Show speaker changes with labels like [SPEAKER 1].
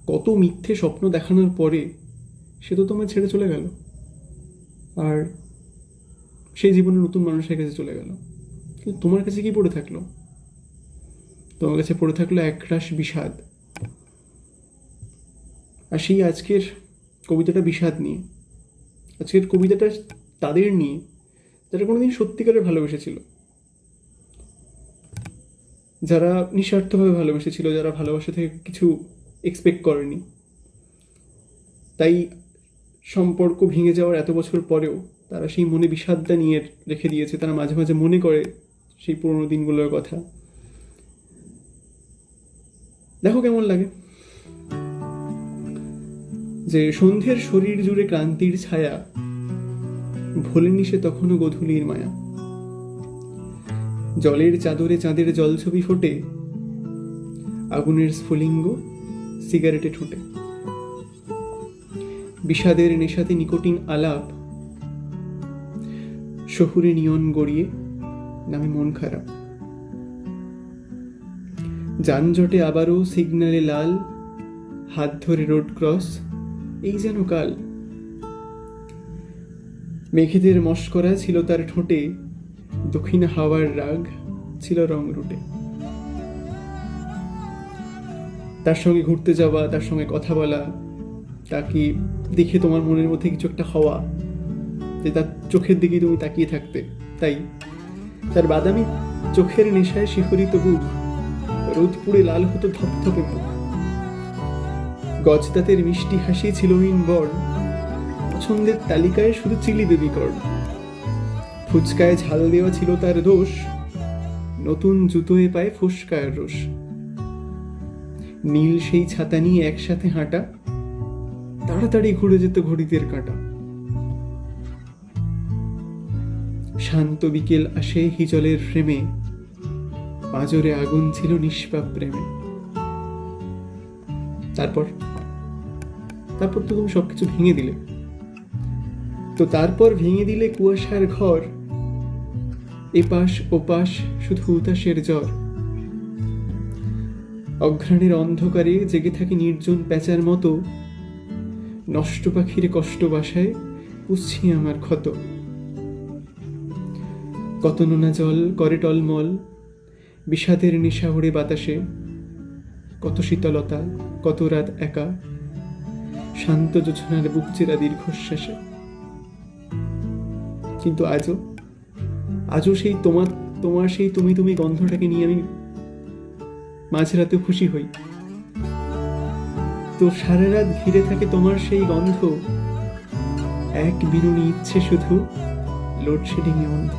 [SPEAKER 1] কত মিথ্যে স্বপ্ন দেখানোর পরে সে তো তোমায় ছেড়ে চলে গেল, আর সেই জীবনে নতুন মানুষের কাছে চলে গেল। কিন্তু তোমার কাছে কি পড়ে থাকলো? তোমার কাছে পড়ে থাকলো একরাশ বিষাদ। আর সেই আজকের কবিতাটা বিষাদ নিয়ে। আজকের কবিতাটা তাদের নিয়ে যারা কোনোদিন সত্যিকারের ভালোবেসেছিল, যারা নিঃস্বার্থভাবে ভালোবেসেছিল, যারা ভালোবাসা থেকে কিছু এক্সপেক্ট করেনি। তাই সম্পর্ক ভেঙে যাওয়ার এত বছর পরেও তারা সেই মনে বিষাদটা নিয়ে রেখে দিয়েছে। তারা মাঝে মাঝে মনে করে সেই পুরোনো দিনগুলোর কথা। দেখো কেমন লাগে যে সন্ধ্যের শরীর জুড়ে ক্রান্তির ছায়া, ভোলেনি সে তখনও গোধূলির মায়া। জলের চাদরে চাঁদের জলছবি ফোটে, আগুনের স্ফুলিঙ্গ সিগারেটে ঠোঁটে। বিষাদের নেশাতে নিকোটিন আলাপ, শহুরে নিয়ন গড়িয়ে নামে মন খারাপ। যানজটে আবারও সিগন্যালে লাল, হাত ধরে রোড ক্রস, এই যেন কাল। মেঘেদের মস্করা ছিল তার ঠোঁটে, দক্ষিণ হাওয়ার রাগ ছিল রং রুটে। তার সঙ্গে ঘুরতে যাওয়া, তার সঙ্গে কথা বলা, তাকে দেখে তোমার মনের মধ্যে কিছু একটা হওয়া, যে তার চোখের দিকে তুমি তাকিয়ে থাকতে। তাই তার বাদামি চোখের নেশায় শিহরিত বুক, রোদ পুড়ে লাল হতো ধপধপে মুখ। গজদাতের মিষ্টি হাসি ছিল বর, পছন্দের তালিকায় শুধু চিলি বেবি কর্ন। ফুচকায় ঝাল দেওয়া ছিল তার দোষ, নতুন জুতোয় পায় ফুসকার রোষ। নীল সেই ছাতা নিয়ে একসাথে হাঁটা, তাড়াতাড়ি ঘুরে যেত ঘড়িতের কাঁটা। শান্ত বিকেল আসে হিজলের ফ্রেমে, পাঁজরে আগুন ছিল নিষ্পাপ প্রেমে। তারপর তো তুমি সবকিছু ভেঙে দিলে। তো তারপর ভেঙে দিলে কুয়াশার ঘর, এপাশ ওপাশ শুধু উতাসের জ্বর। অঘ্রাণের অন্ধকারে জেগে থাকে নির্জন প্যাঁচার মতো, নষ্ট পাখির কষ্ট বাসায় পুষছি আমার ক্ষত। কত নোনা জল করে টলমল, বিষাদের নেশা ওড়ে বাতাসে। কত শীতলতা, কত রাত একা, শান্ত জোছনার বুক চেরা দীর্ঘশ্বাসে। কিন্তু আজও সেই তোমার সেই তুমি গন্ধটাকে নিয়ে আমি মাঝরাতে খুশি হই। তো সারা রাত ঘিরে থাকে তোমার সেই গন্ধ, এক বিনুনি ইচ্ছে শুধু লোডশেডিং এ অন্ধ।